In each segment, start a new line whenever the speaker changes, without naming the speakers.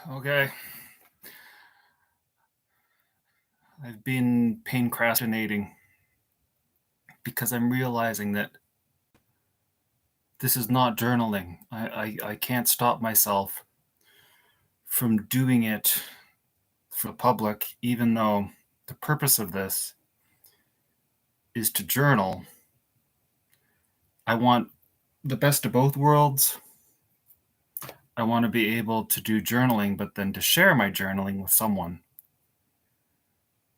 Okay. I've been procrastinating because I'm realizing that this is not journaling. I can't stop myself from doing it for the public, even though the purpose of this is to journal. I want the best of both worlds. I want to be able to do journaling, but then to share my journaling with someone.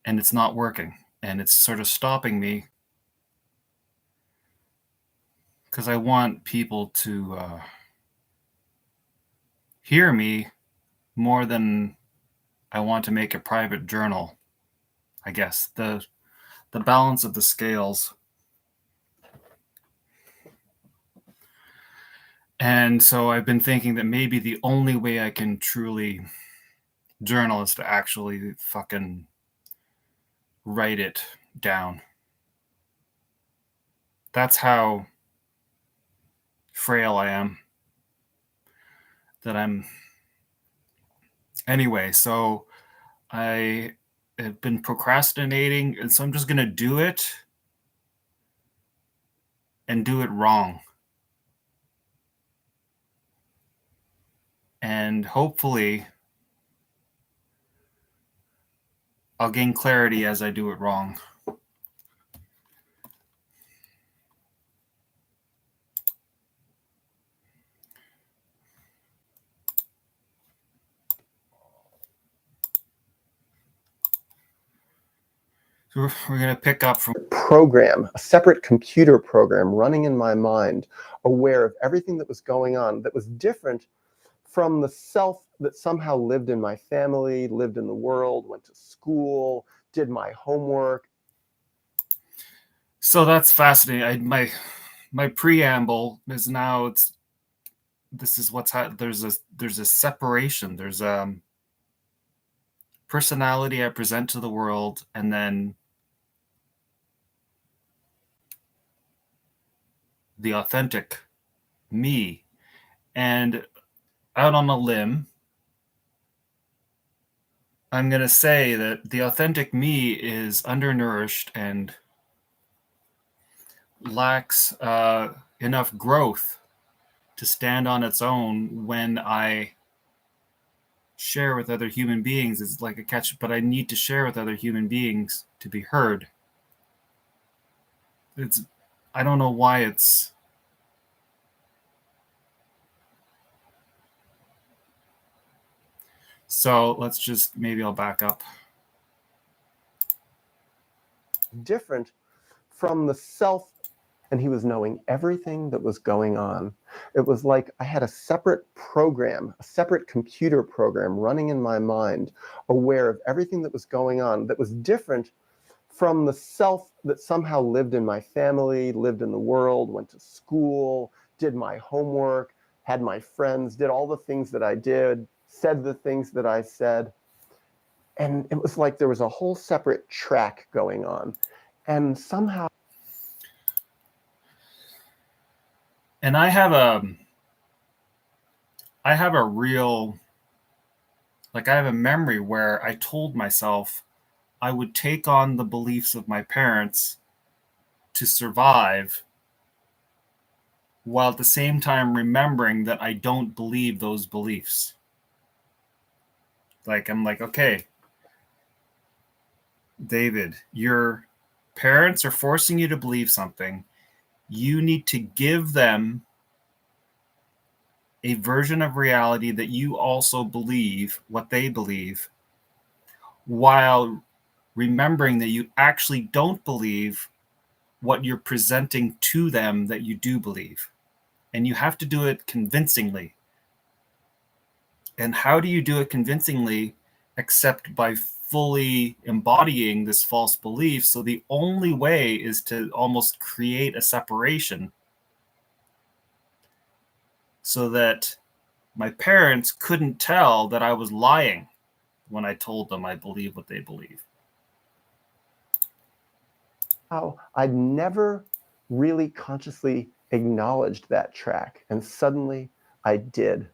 And it's not working. And it's sort of stopping me because I want people to hear me more than I want to make a private journal. I guess the balance of the scales. And so I've been thinking that maybe the only way I can truly journal is to actually fucking write it down. That's how frail I am. Anyway, so I have been procrastinating, and so I'm just going to do it and do it wrong. And hopefully I'll gain clarity as I do it wrong. So we're going to pick up from
program, a separate computer program running in my mind, aware of everything that was going on that was different from the self that somehow lived in my family, lived in the world, went to school, did my homework.
So that's fascinating. My preamble is now this is what's there's a separation. There's personality I present to the world, and then the authentic me. And out on a limb, I'm going to say that the authentic me is undernourished and lacks enough growth to stand on its own when I share with other human beings. It's like a catch, but I need to share with other human beings to be heard. I don't know why it's so. Maybe I'll back up.
Different from the self, and he was knowing everything that was going on. It was like I had a separate program, a separate computer program running in my mind, aware of everything that was going on that was different from the self that somehow lived in my family, lived in the world, went to school, did my homework, had my friends, did all the things that I did, said the things that I said. And it was like there was a whole separate track going on. And somehow...
And I have a real, I have a memory where I told myself I would take on the beliefs of my parents to survive, while at the same time remembering that I don't believe those beliefs. I'm like, okay, David, your parents are forcing you to believe something. You need to give them a version of reality that you also believe what they believe, while remembering that you actually don't believe what you're presenting to them that you do believe. And you have to do it convincingly. And how do you do it convincingly except by fully embodying this false belief? So the only way is to almost create a separation so that my parents couldn't tell that I was lying when I told them I believe what they believe.
I'd never really consciously acknowledged that track, and suddenly I did.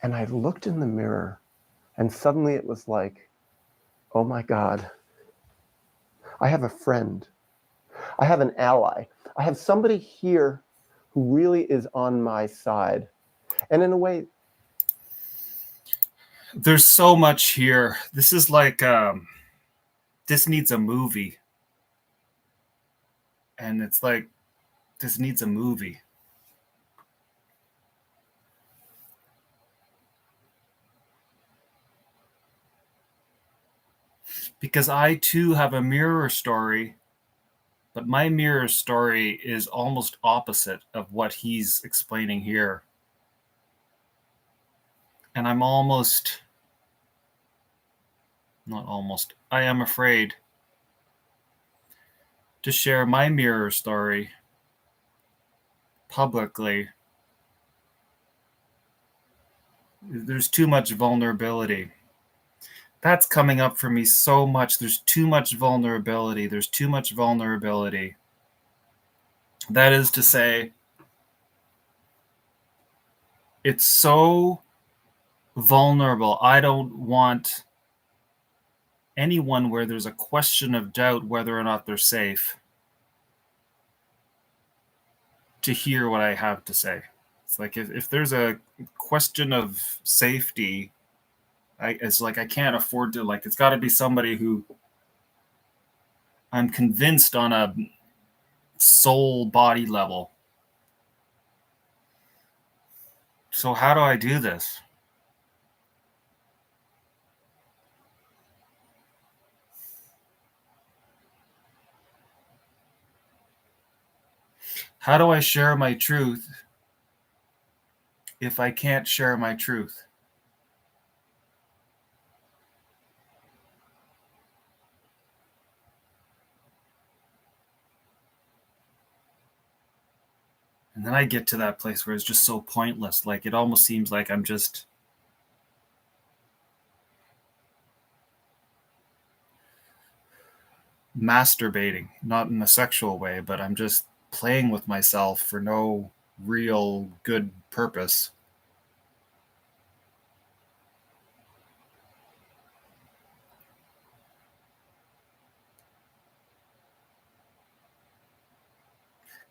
And I looked in the mirror And suddenly it was like, oh my God, I have a friend. I have an ally. I have somebody here who really is on my side. And in a way,
There's so much here. This is like this needs a movie. And it's like this needs a movie. Because I too have a mirror story, but my mirror story is almost opposite of what he's explaining here. And I'm I am afraid to share my mirror story publicly. There's too much vulnerability. That's coming up for me so much. There's too much vulnerability. There's too much vulnerability. That is to say, it's so vulnerable. I don't want anyone where there's a question of doubt whether or not they're safe to hear what I have to say. It's like if there's a question of safety, it's like I can't afford to, like, it's got to be somebody who I'm convinced on a soul body level. So how do I do this? How do I share my truth if I can't share my truth? And then I get to that place where it's just so pointless. Like, it almost seems like I'm just masturbating, not in a sexual way, but I'm just playing with myself for no real good purpose.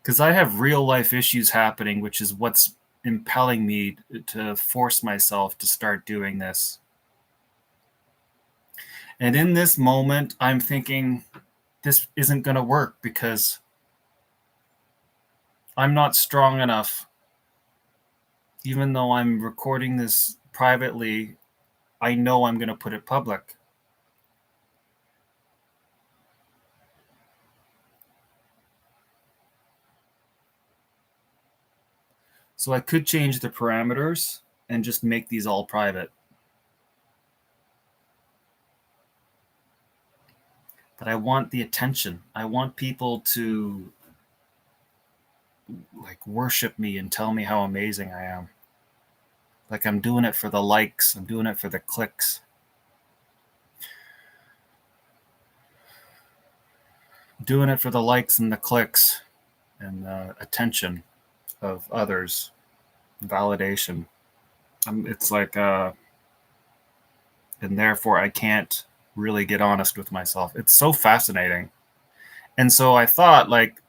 Because I have real life issues happening, which is what's impelling me to force myself to start doing this. And in this moment, I'm thinking, this isn't going to work because I'm not strong enough. Even though I'm recording this privately, I know I'm going to put it public. So I could change the parameters and just make these all private. But I want the attention. I want people to like worship me and tell me how amazing I am. Like, I'm doing it for the likes. I'm doing it for the clicks. I'm doing it for the likes and the clicks and the attention of others. Validation. It's like, and therefore I can't really get honest with myself. It's so fascinating. And so I thought, like,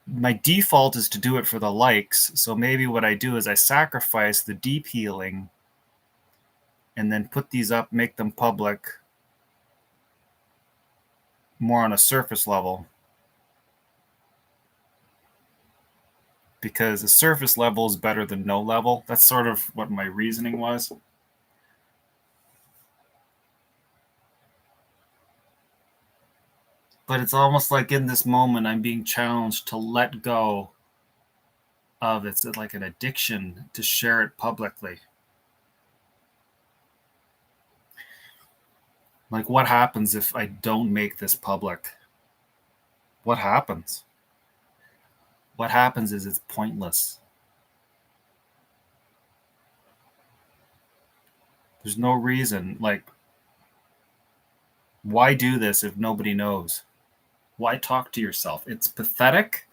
my default is to do it for the likes. So maybe what I do is I sacrifice the deep healing and then put these up, make them public, more on a surface level. Because a surface level is better than no level. That's sort of what my reasoning was. But it's almost like in this moment, I'm being challenged to let go of it's like an addiction to share it publicly. Like, what happens if I don't make this public? What happens? What happens is it's pointless. There's no reason. Like, why do this if nobody knows? Why talk to yourself? It's pathetic.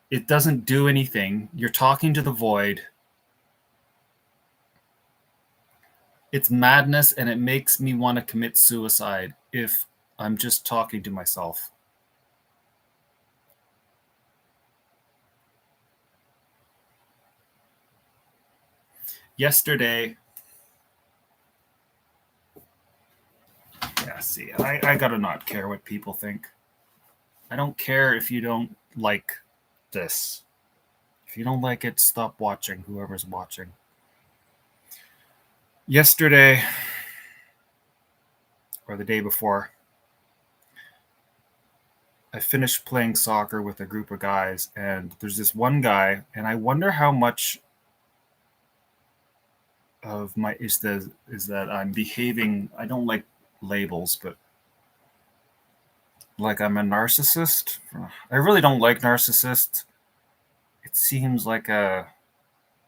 It doesn't do anything. You're talking to the void. it's madness, and it makes me want to commit suicide if I'm just talking to myself. Yesterday, yeah, see, I gotta not care what people think. I don't care if you don't like this. If you don't like it, stop watching, whoever's watching. Yesterday, or the day before, I finished playing soccer with a group of guys, and there's this one guy, and I wonder how much of my is that I'm behaving. I don't like labels, but like I'm a narcissist. I really don't like narcissists. It seems like a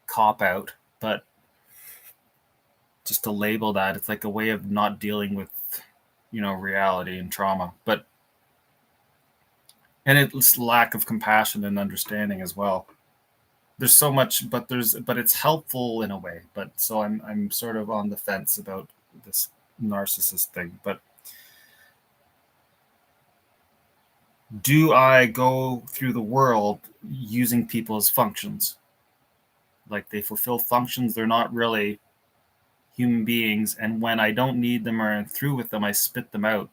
cop out, but just to label that, it's like a way of not dealing with, reality and trauma. But and it's lack of compassion and understanding as well. There's so much, but it's helpful in a way. But so I'm sort of on the fence about this narcissist thing. But do I go through the world using people as functions? Like they fulfill functions, they're not really human beings, and when I don't need them or I'm through with them, I spit them out.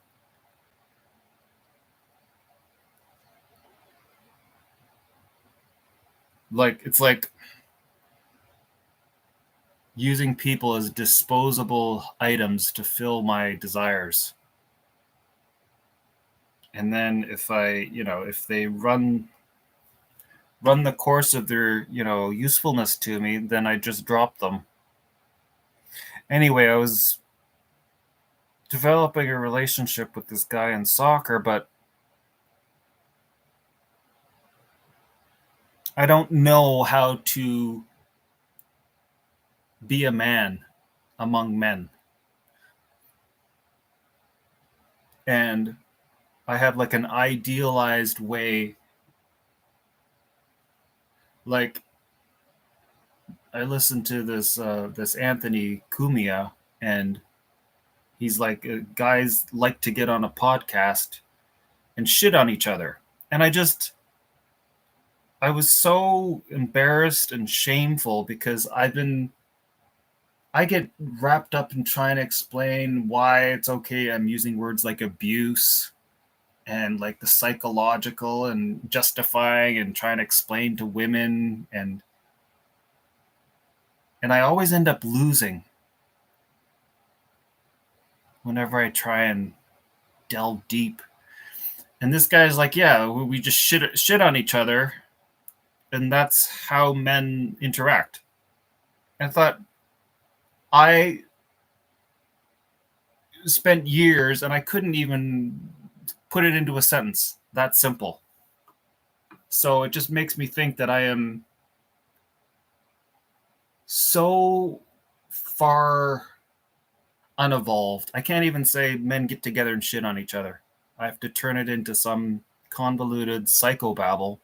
Like it's like using people as disposable items to fill my desires. And then if they run the course of their, usefulness to me, then I just drop them. Anyway, I was developing a relationship with this guy in soccer, but I don't know how to be a man among men. And I have like an idealized way. Like I listened to this Anthony Cumia, and he's like, guys like to get on a podcast and shit on each other. And I was so embarrassed and shameful because I get wrapped up in trying to explain why it's okay. I'm using words like abuse and like the psychological and justifying and trying to explain to women, and I always end up losing whenever I try and delve deep. And this guy's like, yeah, we just shit on each other, and that's how men interact. And I thought, I spent years and I couldn't even put it into a sentence that simple. So it just makes me think that I am so far unevolved. I can't even say men get together and shit on each other. I have to turn it into some convoluted psychobabble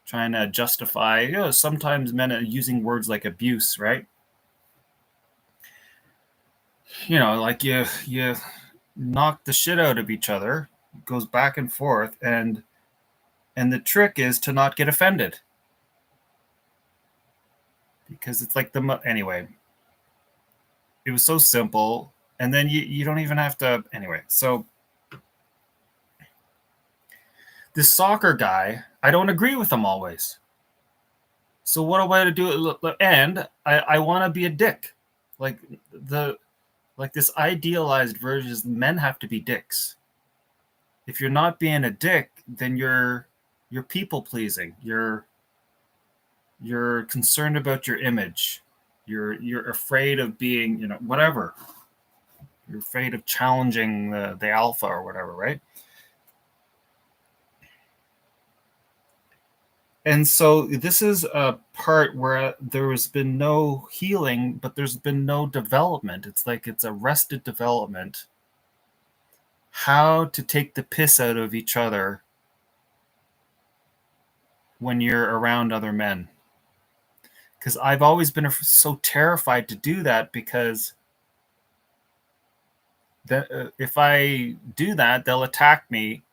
trying to justify, sometimes men are using words like abuse, right? Like you knock the shit out of each other, it goes back and forth, and the trick is to not get offended. Because it's like anyway, it was so simple, and then you don't even have to anyway. So this soccer guy, I don't agree with him always. So what do I do? And I want to be a dick. Like this idealized version is men have to be dicks. If you're not being a dick, then you're people pleasing. You're concerned about your image. You're afraid of being, whatever. You're afraid of challenging the alpha or whatever, right? And so this is a part where there has been no healing, but there's been no development. It's like it's arrested development. How to take the piss out of each other when you're around other men. Because I've always been so terrified to do that because If I do that, they'll attack me,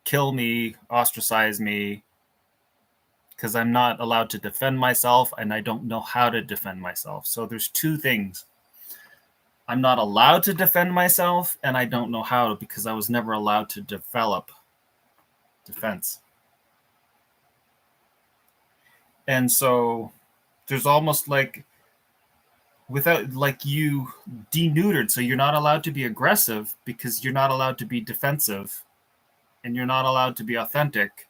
kill me, ostracize me, because I'm not allowed to defend myself and I don't know how to defend myself. So there's two things. I'm not allowed to defend myself and I don't know how because I was never allowed to develop defense. And so there's almost like without like you deneutered, so you're not allowed to be aggressive because you're not allowed to be defensive and you're not allowed to be authentic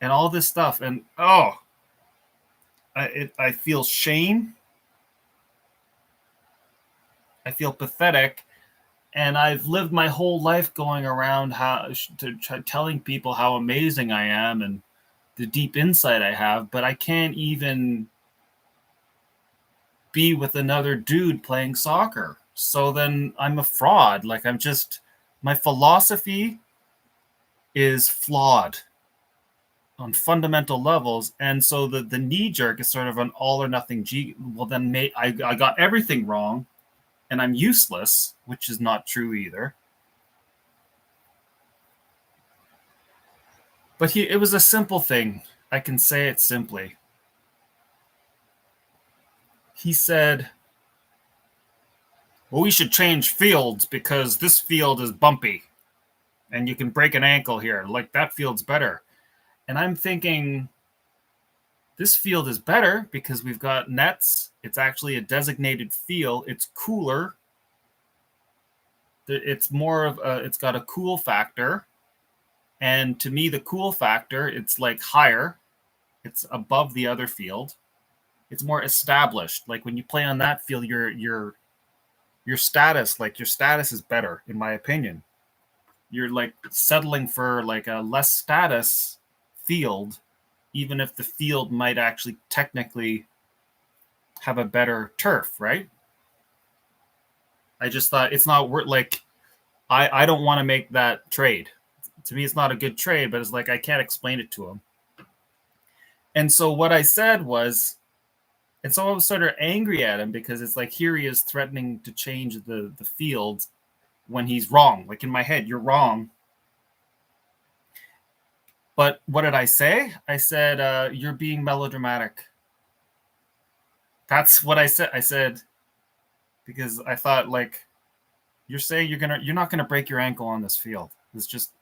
and all this stuff. And I feel shame. I feel pathetic. And I've lived my whole life going around telling people how amazing I am and the deep insight I have, but I can't even be with another dude playing soccer. So then I'm a fraud. Like my philosophy is flawed on fundamental levels. And so the knee jerk is sort of an all or nothing well, then I got everything wrong and I'm useless, which is not true either. But it was a simple thing. I can say it simply. He said, well, we should change fields because this field is bumpy and you can break an ankle here. Like that field's better. And I'm thinking, this field is better because we've got nets. It's actually a designated field. It's cooler. It's more of it's got a cool factor. And to me, the cool factor, it's like higher. It's above the other field. It's more established. Like when you play on that field, your status is better, in my opinion. You're like settling for like a less status field, even if the field might actually technically have a better turf, right? I just thought it's not worth like I don't want to make that trade. To me, it's not a good trade, but it's like I can't explain it to him. And so what I said was, and so I was sort of angry at him because it's like here he is threatening to change the field when he's wrong. Like in my head, you're wrong. But what did I say? I said, you're being melodramatic. That's what I said. I said, because I thought like, you're saying you're not gonna break your ankle on this field. It's just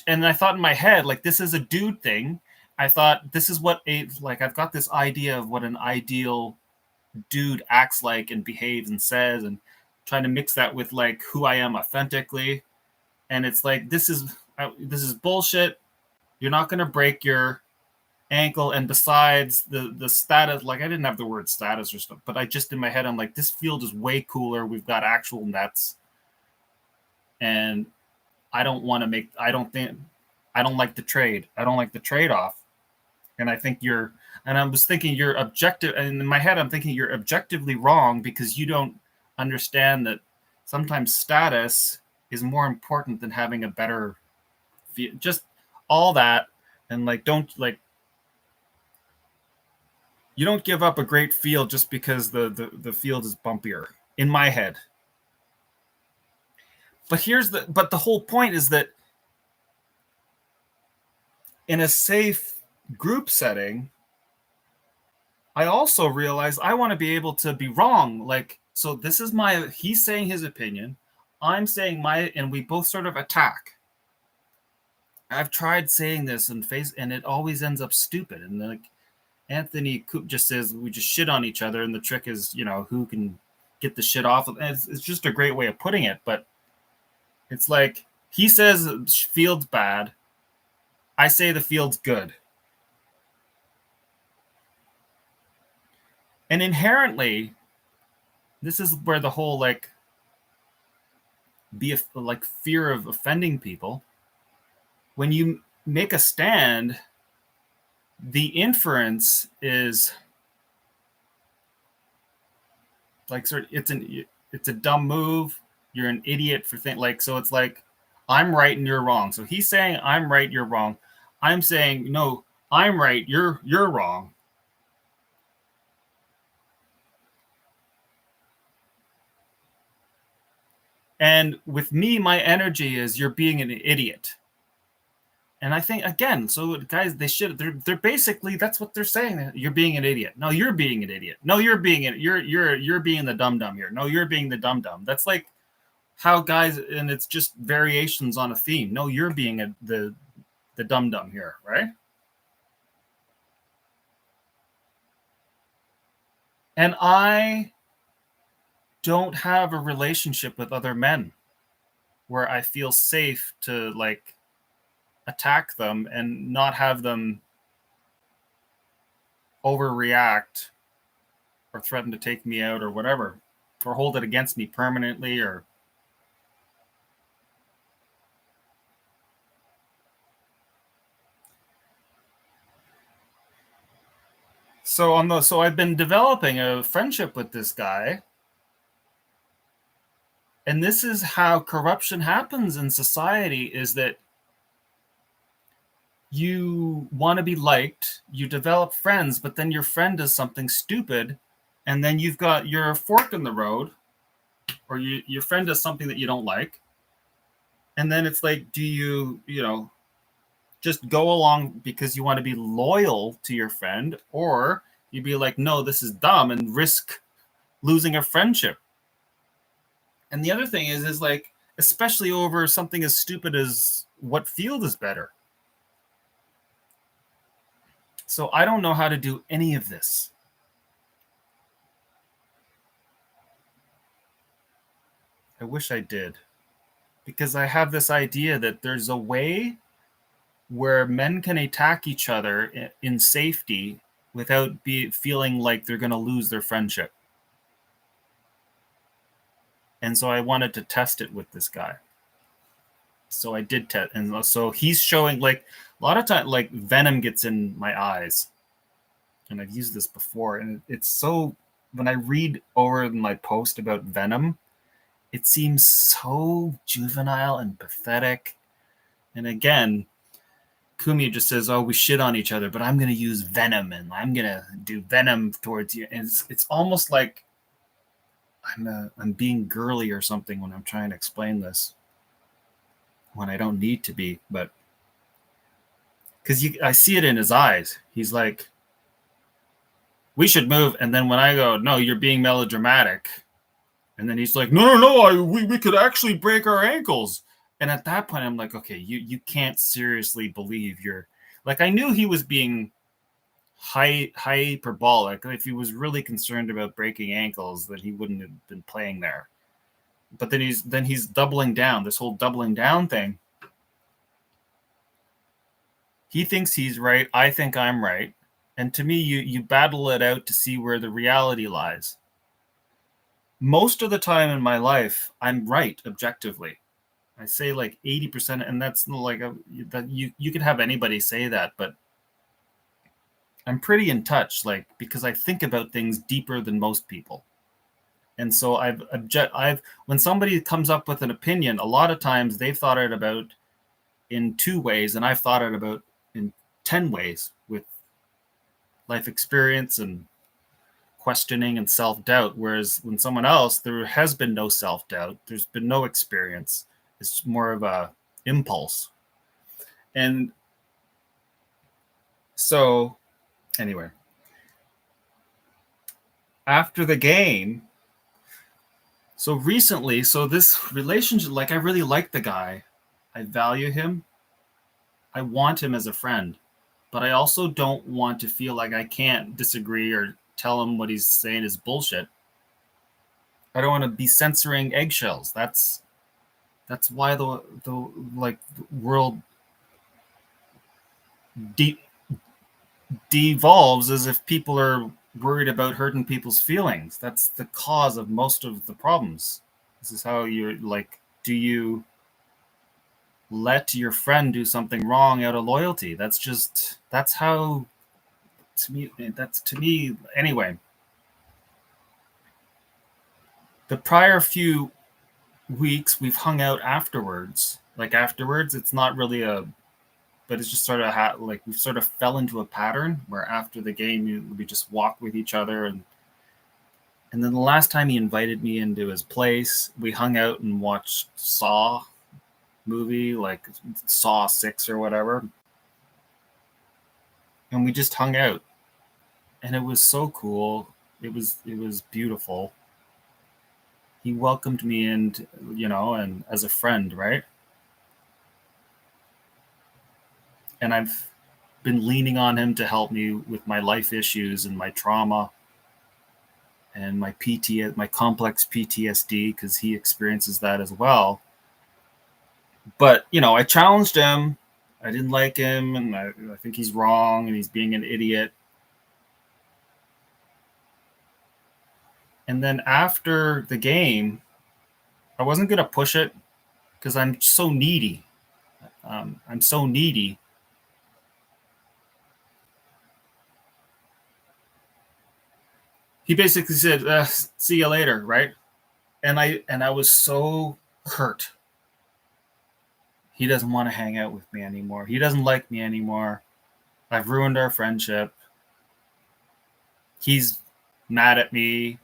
and I thought in my head, like this is a dude thing. I thought this is what I've got this idea of what an ideal dude acts like and behaves and says, and trying to mix that with like who I am authentically. And it's like this is bullshit. You're not gonna break your ankle, and besides the status, like I didn't have the word status or stuff, but I just in my head I'm like, this field is way cooler. We've got actual nets, and I don't like the trade. I don't like the trade-off. And I was thinking you're objective, and in my head I'm thinking you're objectively wrong because you don't understand that sometimes status is more important than having a better just all that. And like you don't give up a great field just because the field is bumpier, in my head. But the whole point is that in a safe group setting, I also realize I want to be able to be wrong. Like, so this is he's saying his opinion, I'm saying and we both sort of attack. I've tried saying this and it always ends up stupid. And like Anthony Coop just says we just shit on each other, and the trick is, who can get the shit off. It's just a great way of putting it, but it's like he says field's bad. I say the field's good. And inherently, this is where the whole fear of offending people. When you make a stand, the inference is like it's a dumb move. You're an idiot for so it's like I'm right and you're wrong. So he's saying I'm right, you're wrong. I'm saying no, I'm right, you're wrong. And with me, my energy is you're being an idiot. And I think again, so guys, they're basically that's what they're saying. You're being an idiot. No, you're being an idiot. No, you're being the dum dum here. No, you're being the dum dum. That's like how guys, and it's just variations on a theme. No, you're being the dum dum here, right? And I don't have a relationship with other men where I feel safe to like attack them and not have them overreact or threaten to take me out or whatever, or hold it against me permanently. Or so I've been developing a friendship with this guy, and this is how corruption happens in society: is that you want to be liked, you develop friends, but then your friend does something stupid, and then you've got your fork in the road, or your friend does something that you don't like, and then it's like, do you just go along because you want to be loyal to your friend, or you'd be like, no, this is dumb, and risk losing a friendship. And the other thing is like, especially over something as stupid as what field is better. So I don't know how to do any of this. I wish I did, because I have this idea that there's a way where men can attack each other in safety without feeling like they're going to lose their friendship. And so I wanted to test it with this guy. So I did test, and so he's showing like a lot of time, like venom gets in my eyes, and I've used this before, and it's so when I read over my post about venom, it seems so juvenile and pathetic. And again, Kumi just says, "Oh, we shit on each other," but I'm going to use venom, and I'm going to do venom towards you, and it's almost like I'm being girly or something when I'm trying to explain this, when I don't need to be, but because I see it in his eyes. He's like, "We should move," and then when I go, "No, you're being melodramatic," and then he's like, "No, no, no, we could actually break our ankles." And at that point, I'm like, "Okay, you can't seriously believe you're like." I knew he was being hyperbolic. If he was really concerned about breaking ankles, then he wouldn't have been playing there. But then he's doubling down. This whole doubling down thing. He thinks he's right. I think I'm right. And to me, you battle it out to see where the reality lies. Most of the time in my life, I'm right objectively. I say like 80%, and that's like that you could have anybody say that, but I'm pretty in touch, like, because I think about things deeper than most people. And so I've when somebody comes up with an opinion, a lot of times they've thought it about in 2 ways, and I've thought it about in 10 ways with life experience and questioning and self-doubt. Whereas when someone else, there has been no self-doubt, there's been no experience. It's more of a impulse. And so anyway, after the game, so recently, so this relationship, like, I really like the guy. I value him. I want him as a friend, but I also don't want to feel like I can't disagree or tell him what he's saying is bullshit. I don't want to be censoring eggshells. That's why the like world de- devolves, as if people are worried about hurting people's feelings. That's the cause of most of the problems. This is how you're like, do you let your friend do something wrong out of loyalty? That's how, to me anyway. The prior few weeks we've hung out afterwards. Like afterwards, it's not really but it's just sort of like we sort of fell into a pattern where after the game we just walk with each other, and And then the last time he invited me into his place, we hung out and watched Saw movie, like Saw 6 or whatever. And we just hung out. And it was so cool. It was beautiful. He welcomed me in, and as a friend, right? And I've been leaning on him to help me with my life issues and my trauma and my complex PTSD, because he experiences that as well. But I challenged him. I didn't like him, and I think he's wrong, and he's being an idiot. And then after the game, I wasn't gonna push it because I'm so needy. I'm so needy. He basically said, "See you later," right? And I was so hurt. He doesn't want to hang out with me anymore. He doesn't like me anymore. I've ruined our friendship. He's mad at me.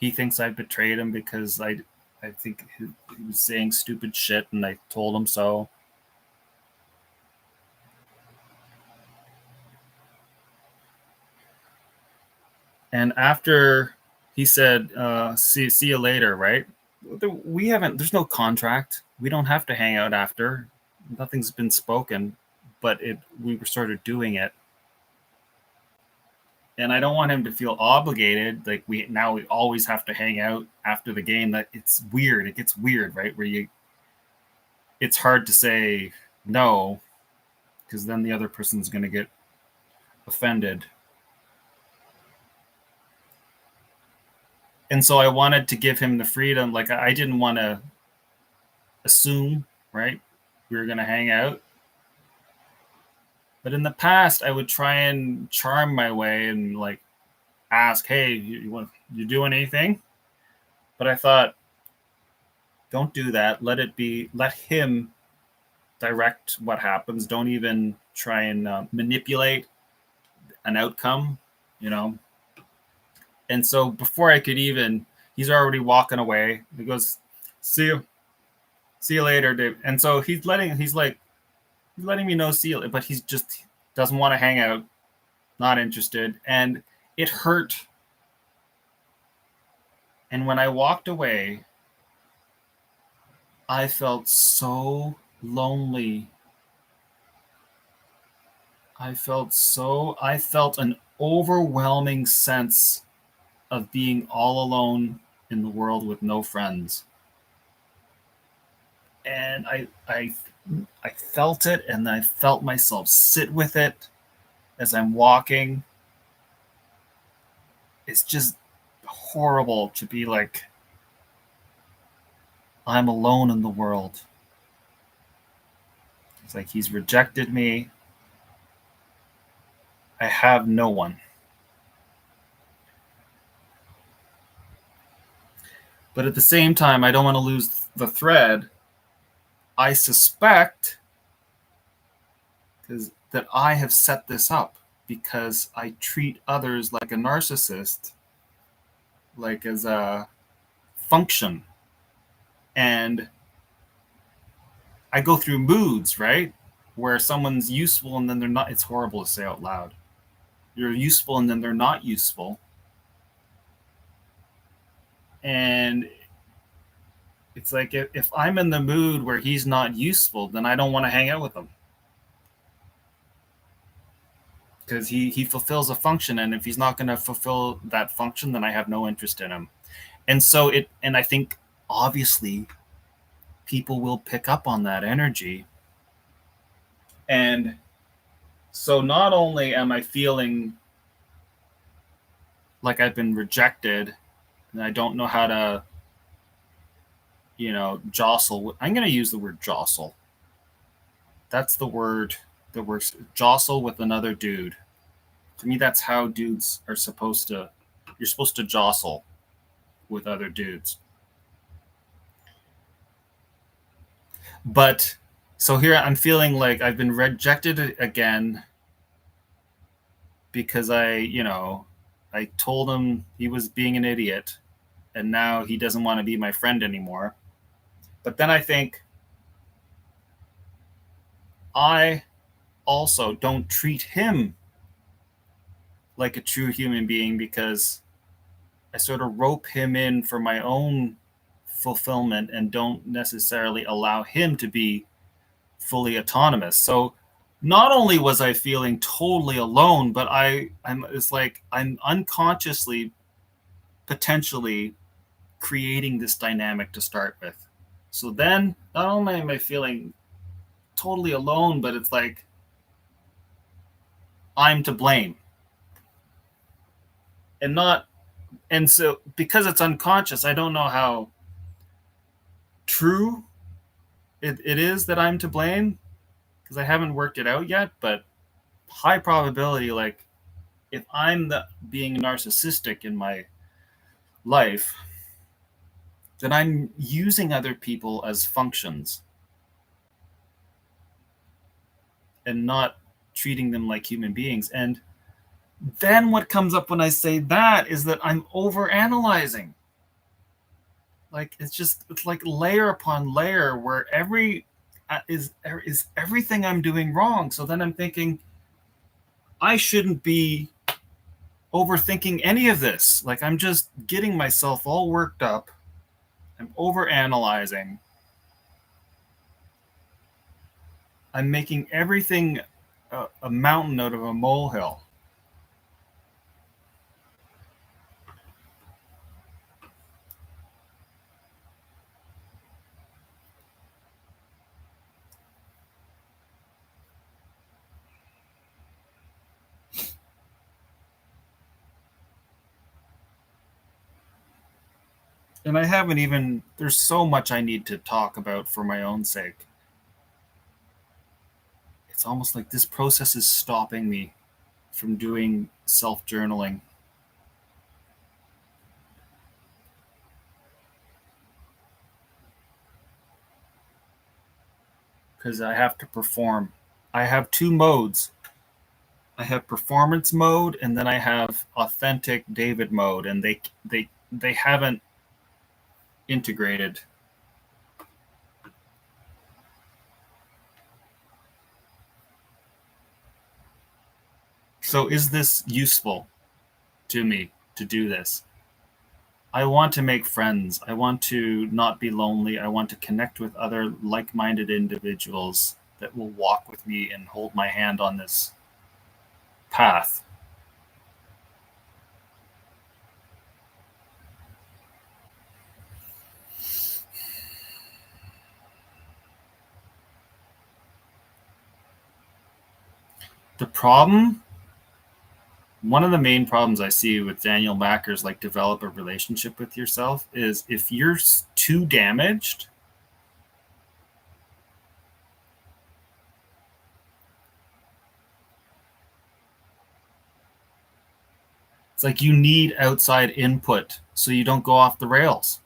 He thinks I betrayed him because I think he was saying stupid shit, and I told him so. And after he said, see you later, right? There's no contract. We don't have to hang out after. Nothing's been spoken, but we were sort of doing it. And I don't want him to feel obligated. Like we always have to hang out after the game. That it's weird. It gets weird, right? It's hard to say no, because then the other person's going to get offended. And so I wanted to give him the freedom. Like I didn't want to assume, right, we were going to hang out. But in the past, I would try and charm my way and like ask, "Hey, you doing anything?" But I thought, don't do that. Let him direct what happens. Don't even try and manipulate an outcome, you know. And so before I could even, he's already walking away. He goes, "See you later, Dave." And so he's letting me know, see you, but he's just doesn't want to hang out, not interested, and it hurt. And when I walked away, I felt so lonely. I felt an overwhelming sense of being all alone in the world with no friends. And I felt it, and I felt myself sit with it as I'm walking. It's just horrible to be like, I'm alone in the world. It's like he's rejected me. I have no one. But at the same time, I don't want to lose the thread. I suspect that I have set this up because I treat others like a narcissist, like as a function. And I go through moods, right? Where someone's useful and then they're not. It's horrible to say out loud. You're useful and then they're not useful. And it's like if I'm in the mood where he's not useful, then I don't want to hang out with him. Because he fulfills a function, and if he's not going to fulfill that function, then I have no interest in him. And I think obviously people will pick up on that energy. And so not only am I feeling like I've been rejected and I don't know how to, jostle. I'm going to use the word jostle. That's the word that works. Jostle with another dude. To me, that's how dudes are supposed to. You're supposed to jostle with other dudes. But so here I'm feeling like I've been rejected again because I I told him he was being an idiot, and now he doesn't want to be my friend anymore. But then I think I also don't treat him like a true human being because I sort of rope him in for my own fulfillment and don't necessarily allow him to be fully autonomous. So not only was I feeling totally alone, but it's like I'm unconsciously potentially creating this dynamic to start with. So then not only am I feeling totally alone, but it's like I'm to blame. And not and so because it's unconscious, I don't know how true it is that I'm to blame because I haven't worked it out yet, but high probability, like if I'm the being narcissistic in my life, then I'm using other people as functions and not treating them like human beings. And then what comes up when I say that is that I'm over analyzing. Like it's like layer upon layer where is everything I'm doing wrong. So then I'm thinking I shouldn't be overthinking any of this. Like I'm just getting myself all worked up. I'm over analyzing. I'm making everything a mountain out of a molehill. And I haven't even, there's so much I need to talk about for my own sake. It's almost like this process is stopping me from doing self journaling because I have to perform. I have two modes. I have performance mode and then I have authentic David mode, and they haven't integrated. So is this useful to me to do this? I want to make friends. I want to not be lonely. I want to connect with other like minded individuals that will walk with me and hold my hand on this path. The problem, one of the main problems I see with Daniel Mackler's like develop a relationship with yourself is if you're too damaged, it's like you need outside input so you don't go off the rails.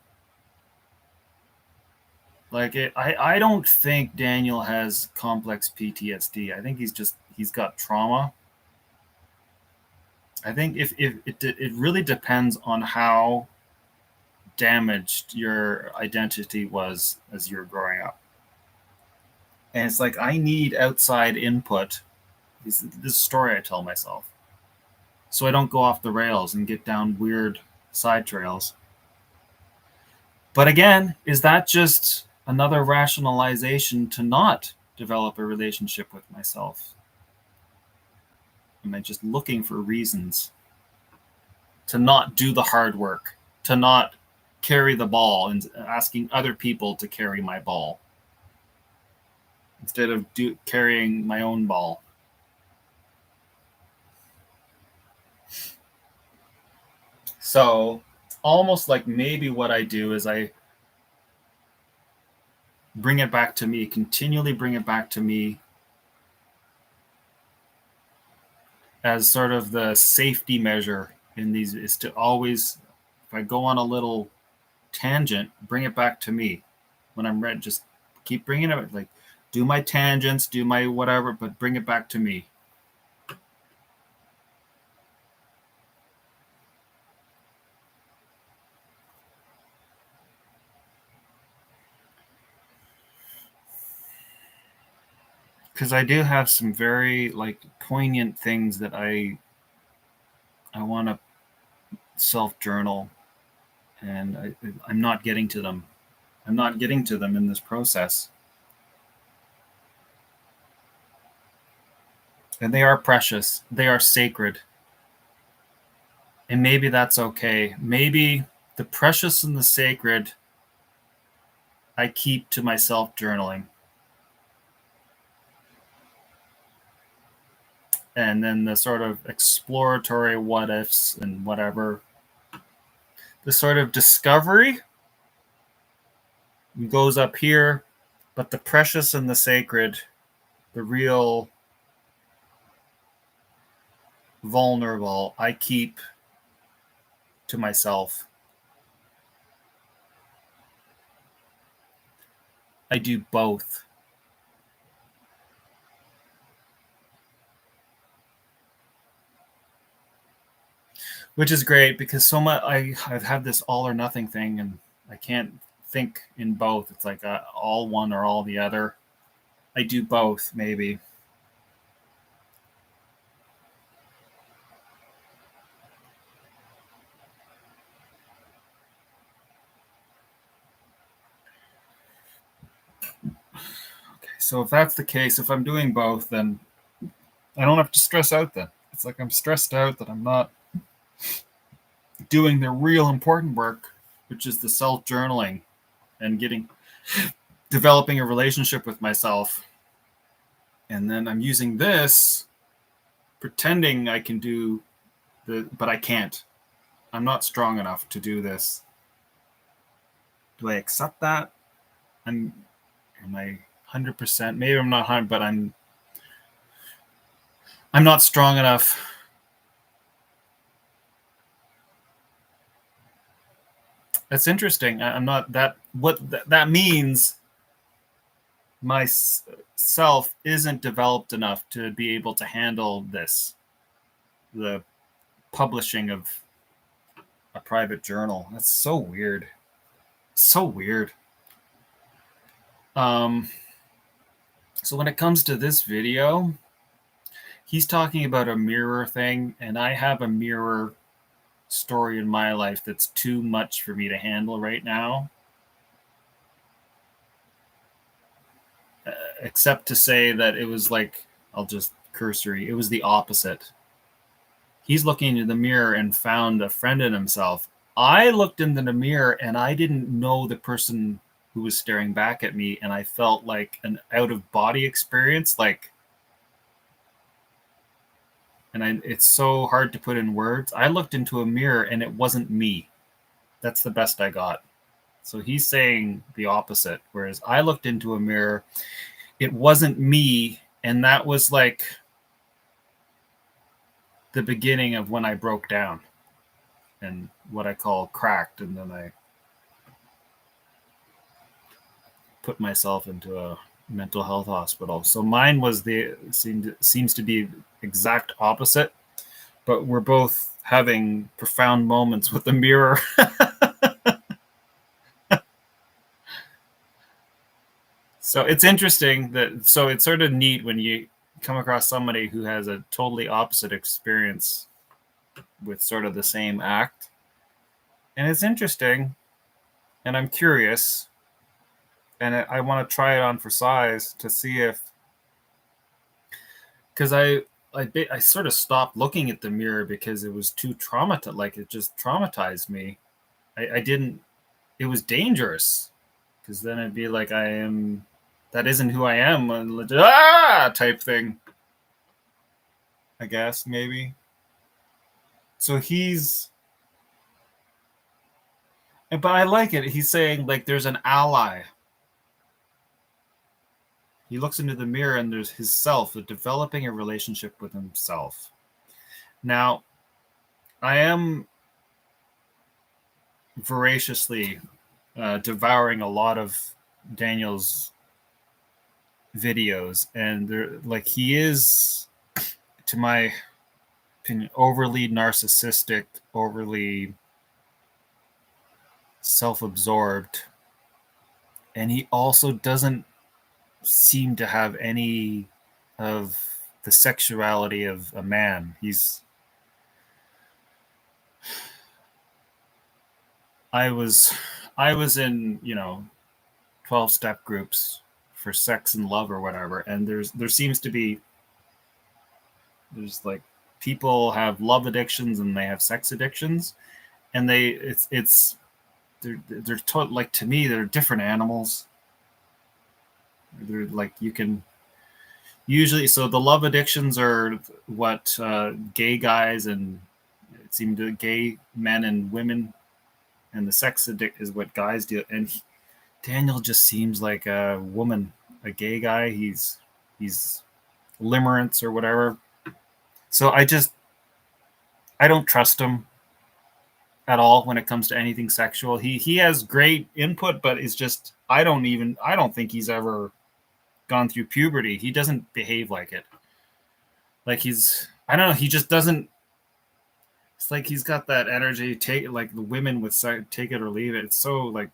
Like I don't think Daniel has complex PTSD. I think he's got trauma. I think if it really depends on how damaged your identity was as you were growing up. And it's like I need outside input. This story I tell myself, so I don't go off the rails and get down weird side trails. But again, is that just another rationalization to not develop a relationship with myself? Am I just looking for reasons to not do the hard work, to not carry the ball and asking other people to carry my ball instead of carrying my own ball? So almost like maybe what I do is I bring it back to me, continually bring it back to me as sort of the safety measure in these is to always, if I go on a little tangent, bring it back to me when I'm ready. Just keep bringing it, like do my tangents, do my whatever, but bring it back to me. because I do have some very like poignant things that I want to self journal, and I'm not getting to them. I'm not getting to them in this process, and they are precious. They are sacred, and maybe that's okay. Maybe the precious and the sacred I keep to myself journaling. And then the sort of exploratory what ifs and whatever, the sort of discovery goes up here, but the precious and the sacred, the real vulnerable, I keep to myself. I do both. Which is great because so much I've had this all or nothing thing, and I can't think in both. It's like all one or all the other. I do both, maybe. Okay, so if that's the case, if I'm doing both, then I don't have to stress out then. It's like I'm stressed out that I'm not doing the real important work, which is the self journaling and developing a relationship with myself. And then I'm using this, pretending I can do but I can't. I'm not strong enough to do this. Do I accept that? Am I 100%? Maybe I'm not 100, but I'm not strong enough. That's interesting. I'm not that. What that means, my self isn't developed enough to be able to handle this, the publishing of a private journal. That's so weird. So weird. Um, so when it comes to this video, he's talking about a mirror thing, and I have a mirror story in my life that's too much for me to handle right now. Except to say that it was like, I'll just cursory, it was the opposite. He's looking into the mirror and found a friend in himself. I looked into the mirror and I didn't know the person who was staring back at me, and I felt like an out of body experience, like, and it's so hard to put in words. I looked into a mirror and it wasn't me. That's the best I got. So he's saying the opposite, whereas I looked into a mirror, it wasn't me, and that was like the beginning of when I broke down and what I call cracked, and then I put myself into a mental health hospital. So mine was seems to be exact opposite, but we're both having profound moments with the mirror. So it's interesting so it's sort of neat when you come across somebody who has a totally opposite experience with sort of the same act. And it's interesting, and I'm curious, and I want to try it on for size to see if, because I sort of stopped looking at the mirror because it was too traumatized. Like, it just traumatized me. I didn't. It was dangerous because then it'd be like that isn't who I am. Type thing. I guess maybe. So but I like it. He's saying like there's an ally. He looks into the mirror and there's his self, developing a relationship with himself. Now, I am voraciously devouring a lot of Daniel's videos, and he is, to my opinion, overly narcissistic, overly self-absorbed, and he also doesn't seem to have any of the sexuality of a man. I was in, 12-step groups for sex and love or whatever, and there seems to be, there's like, people have love addictions and they have sex addictions, and like, to me, they're different animals. They're like, you can usually, so the love addictions are what gay guys and it seemed to gay men and women, and the sex addict is what guys do. And Daniel just seems like a woman, a gay guy. He's limerence or whatever. So I don't trust him at all when it comes to anything sexual. He has great input, but it's just, I don't think he's ever gone through puberty. He doesn't behave like it. Like, I don't know, he just doesn't. It's like he's got that energy. Take it, like the women with take it or leave it. It's so, like,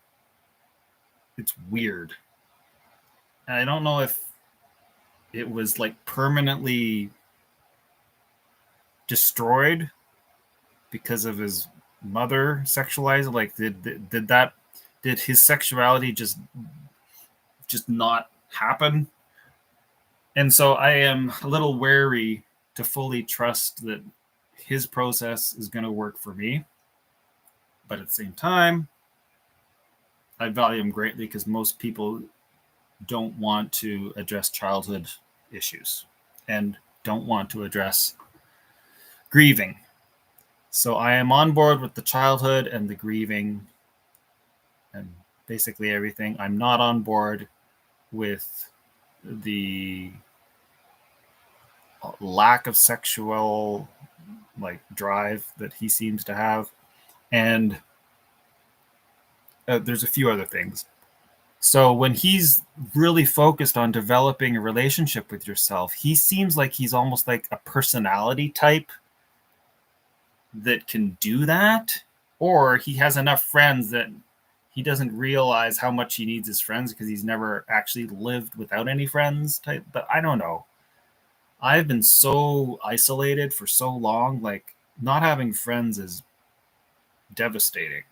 it's weird. And I don't know if it was like permanently destroyed because of his mother sexualized. Like, did his sexuality just not happen? And so I am a little wary to fully trust that his process is going to work for me. But at the same time, I value him greatly because most people don't want to address childhood issues and don't want to address grieving. So I am on board with the childhood and the grieving and basically everything. I'm not on board with the lack of sexual, like, drive that he seems to have. And there's a few other things. So when he's really focused on developing a relationship with yourself, he seems like he's almost like a personality type that can do that, or he has enough friends that he doesn't realize how much he needs his friends because he's never actually lived without any friends type. But I don't know. I've been so isolated for so long, like, not having friends is devastating.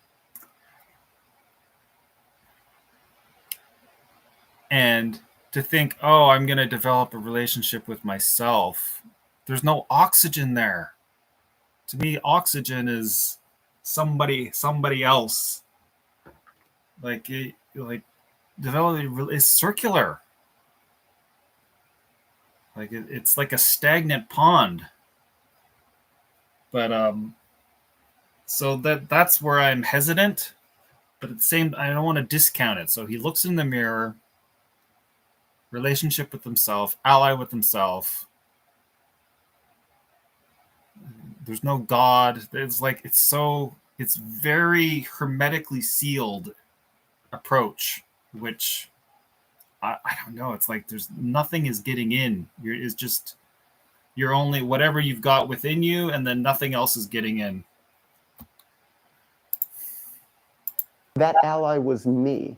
And to think, oh, I'm going to develop a relationship with myself, there's no oxygen there. To me, oxygen is somebody else. Like, developing is circular. Like, it's like a stagnant pond. But so that's where I'm hesitant. But at the same, I don't want to discount it. So he looks in the mirror, relationship with himself, ally with himself. There's no God. It's like, it's very hermetically sealed approach, which I don't know. It's like there's nothing is getting in. You're only whatever you've got within you, and then nothing else is getting in.
That ally was me.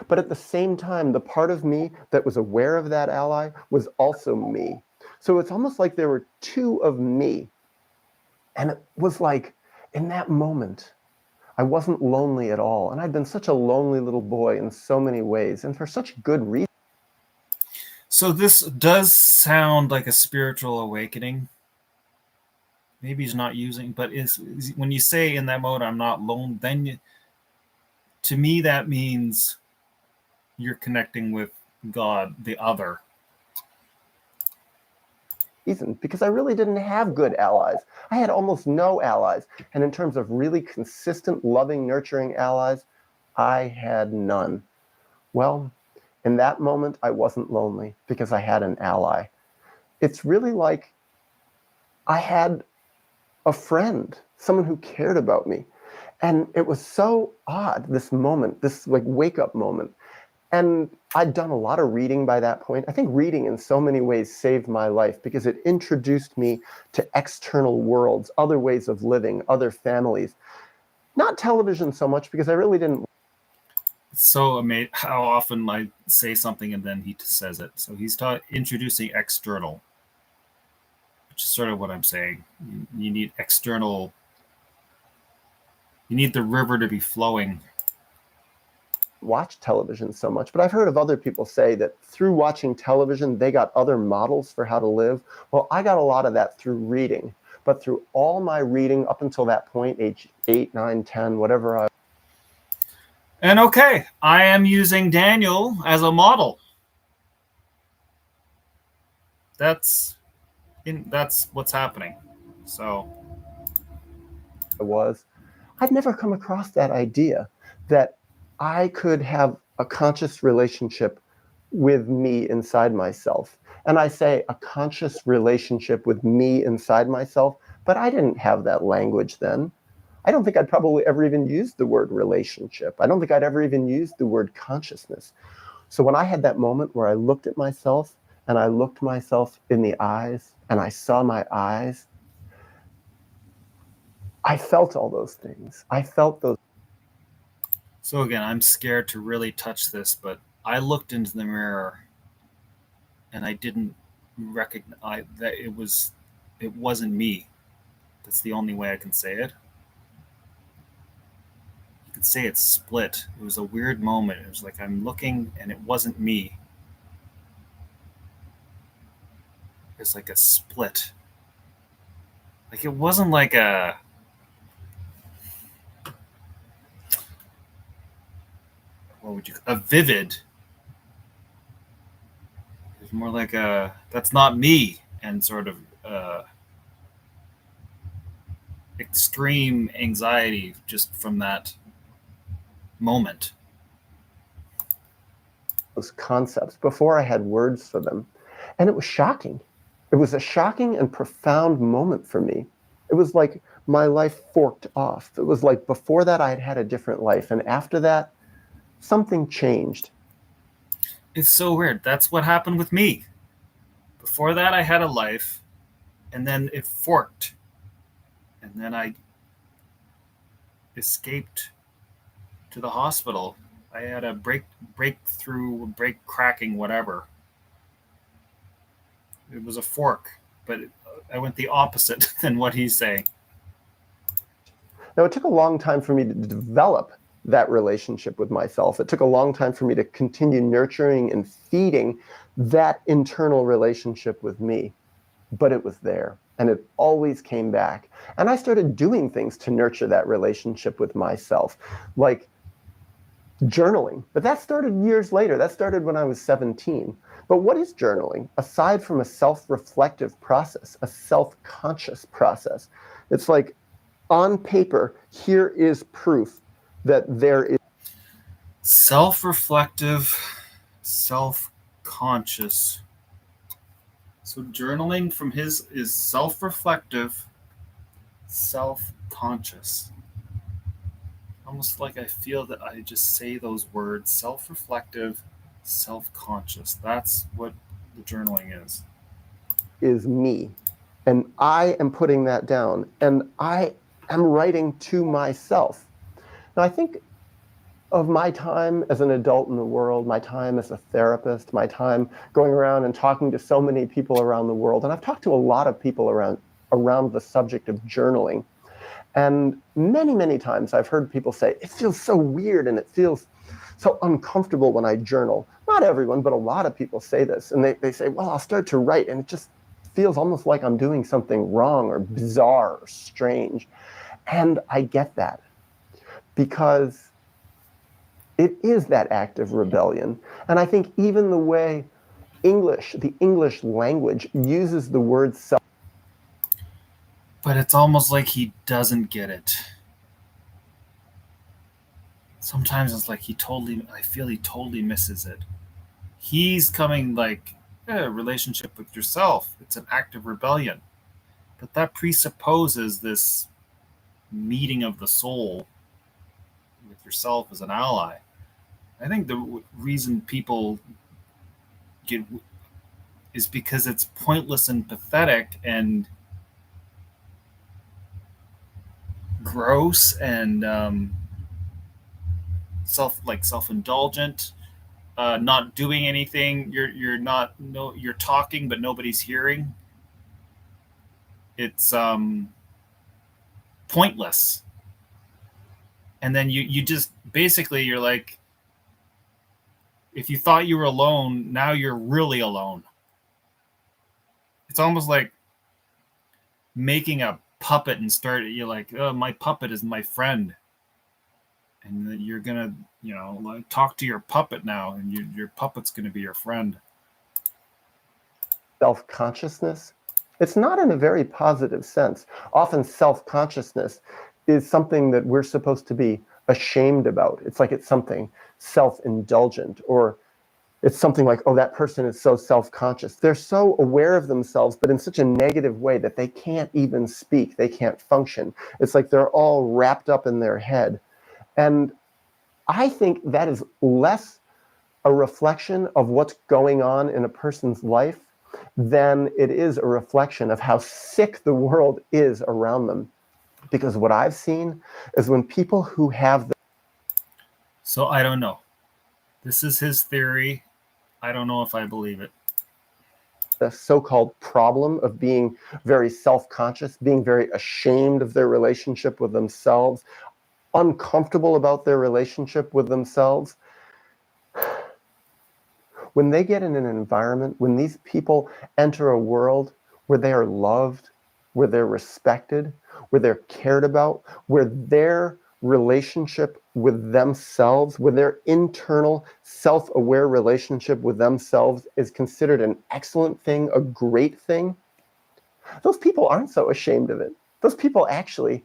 But at the same time, the part of me that was aware of that ally was also me. So it's almost like there were two of me. And it was like, in that moment, I wasn't lonely at all. And I'd been such a lonely little boy in so many ways, and for such good reason.
So this does sound like a spiritual awakening. Maybe he's not using, but when you say in that mode, I'm not alone, then to me, that means you're connecting with God, the other.
Because I really didn't have good allies. I had almost no allies. And in terms of really consistent, loving, nurturing allies, I had none. Well, in that moment, I wasn't lonely because I had an ally. It's really like I had a friend, someone who cared about me. And it was so odd, this moment, this like wake-up moment. And I'd done a lot of reading by that point. I think reading in so many ways saved my life because it introduced me to external worlds, other ways of living, other families. Not television so much, because I really didn't.
It's so amazing how often I say something and then he says it. So he's introducing external, which is sort of what I'm saying. You need external. You need the river to be flowing.
Watch television so much, but I've heard of other people say that through watching television, they got other models for how to live. Well, I got a lot of that through reading, but through all my reading up until that point, age 8, 9, 10, whatever
And okay, I am using Daniel as a model. That's that's what's happening. So
was, I'd never come across that idea that I could have a conscious relationship with me inside myself. And I say a conscious relationship with me inside myself, but I didn't have that language then. I don't think I'd probably ever even used the word relationship. I don't think I'd ever even used the word consciousness. So when I had that moment where I looked at myself and I looked myself in the eyes and I saw my eyes, I felt all those things. I felt those.
So again, I'm scared to really touch this, but I looked into the mirror and I didn't recognize that it wasn't me. That's the only way I can say it. You could say it's split. It was a weird moment. It was like I'm looking and it wasn't me. It's like a split. Like it wasn't like a vivid. It was more like a that's not me and sort of extreme anxiety just from that moment.
Those concepts before I had words for them. And it was shocking. It was a shocking and profound moment for me. It was like my life forked off. It was like before that I had had a different life. And after that, something changed.
It's so weird. That's what happened with me. Before that, I had a life, and then it forked. And then I escaped to the hospital. I had a break cracking, whatever. It was a fork, but I went the opposite than what he's saying.
Now, it took a long time for me to develop that relationship with myself. It took a long time for me to continue nurturing and feeding that internal relationship with me, but it was there and it always came back. And I started doing things to nurture that relationship with myself, like journaling. But that started years later. That started when I was 17. But what is journaling? Aside from a self-reflective process, a self-conscious process, it's like on paper, here is proof that there is
Self-reflective, self-conscious. So journaling from his is self-reflective, self-conscious. Almost like I feel that I just say those words self-reflective, self-conscious. That's what the journaling is.
me. And I am putting that down. And I am writing to myself. Now, I think of my time as an adult in the world, my time as a therapist, my time going around and talking to so many people around the world. And I've talked to a lot of people around the subject of journaling. And many, many times I've heard people say, it feels so weird and it feels so uncomfortable when I journal. Not everyone, but a lot of people say this. And they say, well, I'll start to write and it just feels almost like I'm doing something wrong or bizarre or strange. And I get that because it is that act of rebellion. And I think even the way the English language uses the word self.
But it's almost like he doesn't get it. Sometimes it's like I feel he totally misses it. He's coming like, yeah, relationship with yourself. It's an act of rebellion. But that presupposes this meeting of the soul with yourself as an ally. I think the reason people get is because it's pointless and pathetic and gross and self-indulgent, not doing anything. You're not no you're talking but nobody's hearing. It's pointless. And then you just basically you're like, if you thought you were alone, now you're really alone. It's almost like making a puppet and start you're like, oh, my puppet is my friend, and then you're gonna like, talk to your puppet now, and your puppet's gonna be your friend.
Self-consciousness, it's not in a very positive sense. Often self-consciousness is something that we're supposed to be ashamed about. It's like it's something self-indulgent, or it's something like, oh, that person is so self-conscious. They're so aware of themselves, but in such a negative way that they can't even speak. They can't function. It's like they're all wrapped up in their head. And I think that is less a reflection of what's going on in a person's life than it is a reflection of how sick the world is around them. Because what I've seen is when people who have
So I don't know. This is his theory. I don't know if I believe it.
the so-called problem of being very self-conscious, being very ashamed of their relationship with themselves, uncomfortable about their relationship with themselves, when they get in an environment, when these people enter a world where they are loved, where they're respected, where they're cared about, where their relationship with themselves, where their internal self-aware relationship with themselves is considered an excellent thing, a great thing, those people aren't so ashamed of it. Those people actually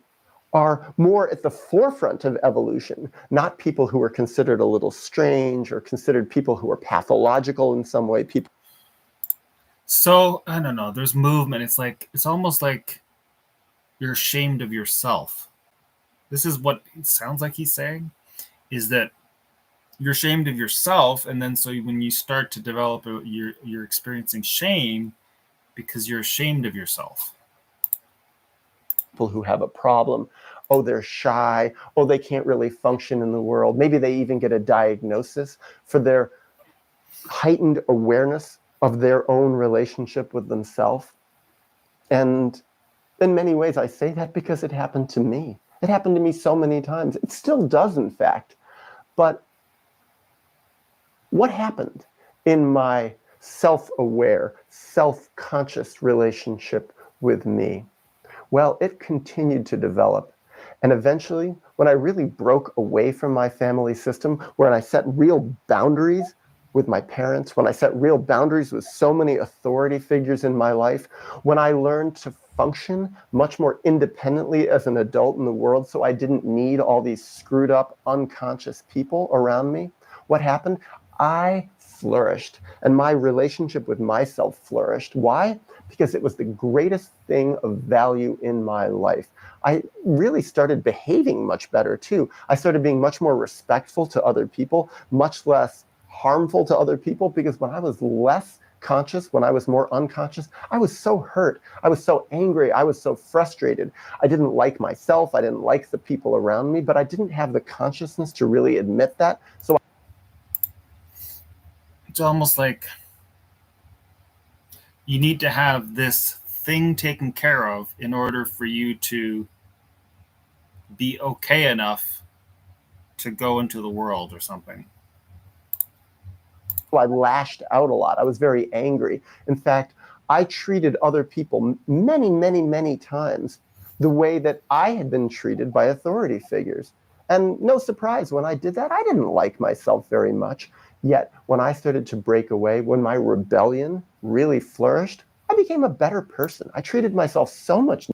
are more at the forefront of evolution, not people who are considered a little strange or considered people who are pathological in some way. People.
So I don't know. There's movement. It's almost like you're ashamed of yourself. This is what it sounds like he's saying, is that you're ashamed of yourself, and then so when you start to develop, you're experiencing shame because you're ashamed of yourself.
People who have a problem, oh, they're shy, oh, they can't really function in the world. Maybe they even get a diagnosis for their heightened awareness of their own relationship with themselves. And in many ways, I say that because it happened to me. It happened to me so many times. It still does, in fact. But what happened in my self-aware, self-conscious relationship with me? Well, it continued to develop. And eventually, when I really broke away from my family system, when I set real boundaries with my parents, when I set real boundaries with so many authority figures in my life, when I learned to function much more independently as an adult in the world, so I didn't need all these screwed up, unconscious people around me, what happened? I flourished, and my relationship with myself flourished. Why? Because it was the greatest thing of value in my life. I really started behaving much better too. I started being much more respectful to other people, much less harmful to other people, because when I was less conscious, when I was more unconscious, I was so hurt. I was so angry. I was so frustrated. I didn't like myself. I didn't like the people around me, but I didn't have the consciousness to really admit that. So
it's almost like you need to have this thing taken care of in order for you to be okay enough to go into the world or something.
I lashed out a lot. I was very angry. In fact, I treated other people many, many, many times the way that I had been treated by authority figures. And no surprise, when I did that, I didn't like myself very much. Yet, when I started to break away, when my rebellion really flourished, I became a better person. I treated myself so much.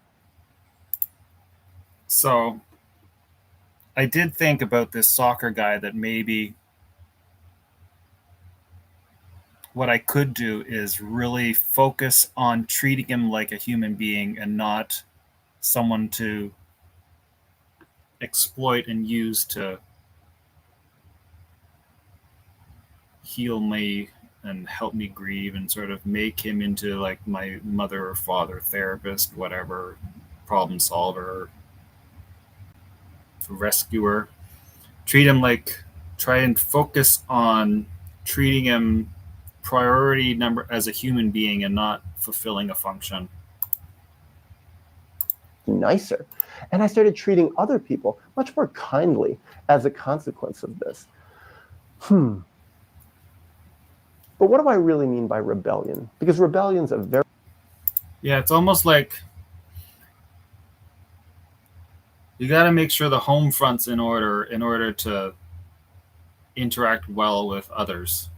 So I did think about this soccer guy, that maybe what I could do is really focus on treating him like a human being and not someone to exploit and use to heal me and help me grieve, and sort of make him into like my mother or father, therapist, whatever, problem solver, rescuer. Treat him like try and focus on treating him priority number as a human being and not fulfilling a function.
Nicer. And I started treating other people much more kindly as a consequence of this. But what do I really mean by rebellion? Because rebellion's a very...
Yeah, it's almost like you got to make sure the home front's in order to interact well with others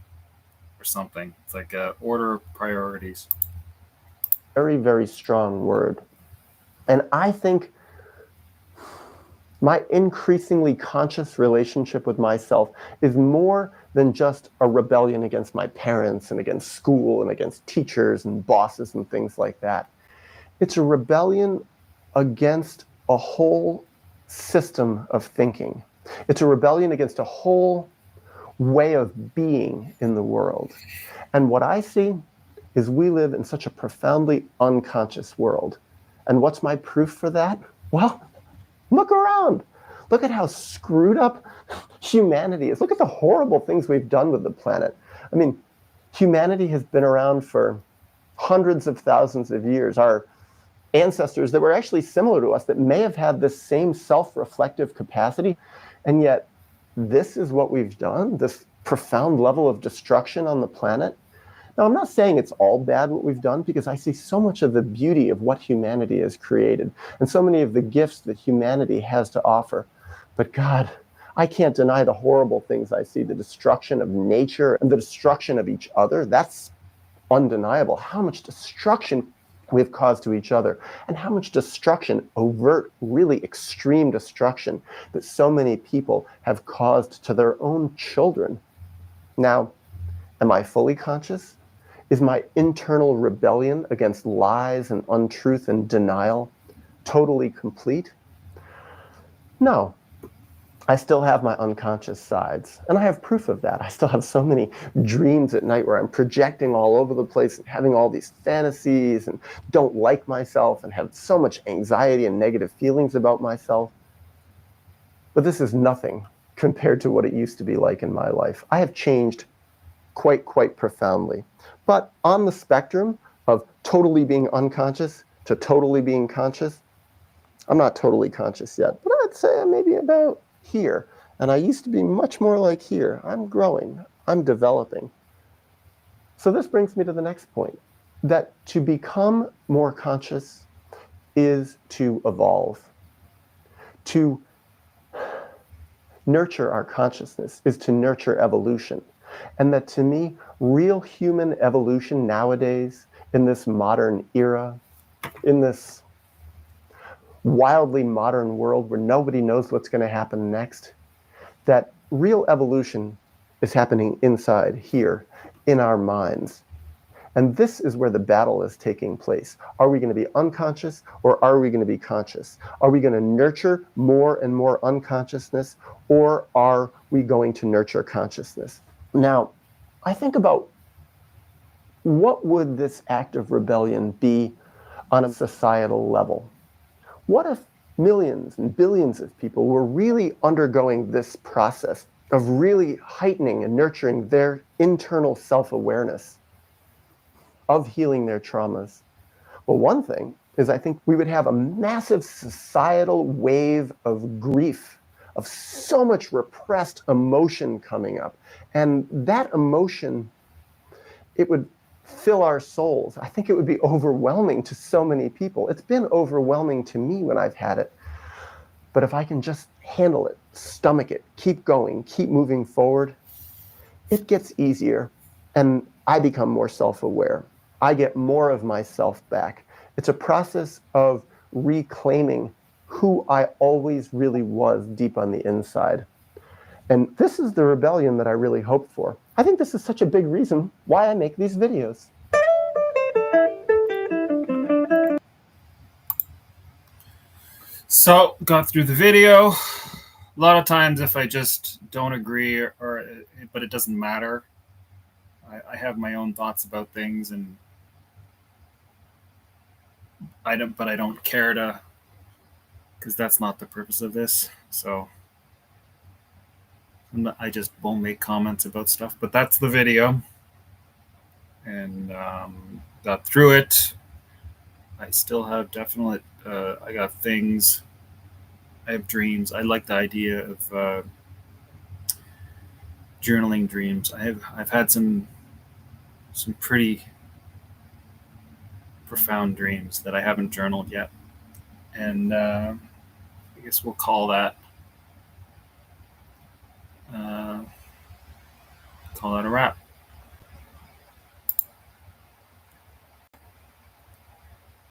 or something. It's like a order of priorities.
very, very strong word. And I think my increasingly conscious relationship with myself is more than just a rebellion against my parents and against school and against teachers and bosses and things like that. It's a rebellion against a whole system of thinking. It's a rebellion against a whole way of being in the world. And what I see is we live in such a profoundly unconscious world. And what's my proof for that? Well, look around. Look at how screwed up humanity is. Look at the horrible things we've done with the planet. I mean, humanity has been around for hundreds of thousands of years. Our ancestors that were actually similar to us, that may have had this same self-reflective capacity, and yet this is what we've done, this profound level of destruction on the planet. Now, I'm not saying it's all bad what we've done, because I see so much of the beauty of what humanity has created and so many of the gifts that humanity has to offer. But God, I can't deny the horrible things I see, the destruction of nature and the destruction of each other. That's undeniable. How much destruction we've caused to each other, and how much destruction, overt, really extreme destruction, that so many people have caused to their own children. Now, am I fully conscious? Is my internal rebellion against lies and untruth and denial totally complete? No. I still have my unconscious sides, and I have proof of that. I still have so many dreams at night where I'm projecting all over the place and having all these fantasies and don't like myself and have so much anxiety and negative feelings about myself. But this is nothing compared to what it used to be like in my life. I have changed quite profoundly. But on the spectrum of totally being unconscious to totally being conscious, I'm not totally conscious yet, but I'd say I'm maybe about here. And I used to be much more like here. I'm growing. I'm developing. So this brings me to the next point, that to become more conscious is to evolve. To nurture our consciousness is to nurture evolution. And that, to me, real human evolution nowadays, in this modern era, in this wildly modern world where nobody knows what's going to happen next, that real evolution is happening inside here, in our minds. And this is where the battle is taking place. Are we going to be unconscious, or are we going to be conscious? Are we going to nurture more and more unconsciousness, or are we going to nurture consciousness? Now, I think about what would this act of rebellion be on a societal level? What if millions and billions of people were really undergoing this process of really heightening and nurturing their internal self-awareness, of healing their traumas? Well, one thing is, I think we would have a massive societal wave of grief, of so much repressed emotion coming up. And that emotion, it would fill our souls. I think it would be overwhelming to so many people. It's been overwhelming to me when I've had it. But if I can just handle it, stomach it, keep going, keep moving forward, it gets easier. And I become more self-aware. I get more of myself back. It's a process of reclaiming who I always really was deep on the inside. And this is the rebellion that I really hope for. I think this is such a big reason why I make these videos.
So, got through the video. A lot of times, if I just don't agree, but it doesn't matter, I have my own thoughts about things, and I don't care to, because that's not the purpose of this. So I just won't make comments about stuff. But that's the video, and got through it. I still have definite. I got things. I have dreams. I like the idea of journaling dreams. I've had some pretty profound dreams that I haven't journaled yet, and I guess we'll uh, call that a wrap.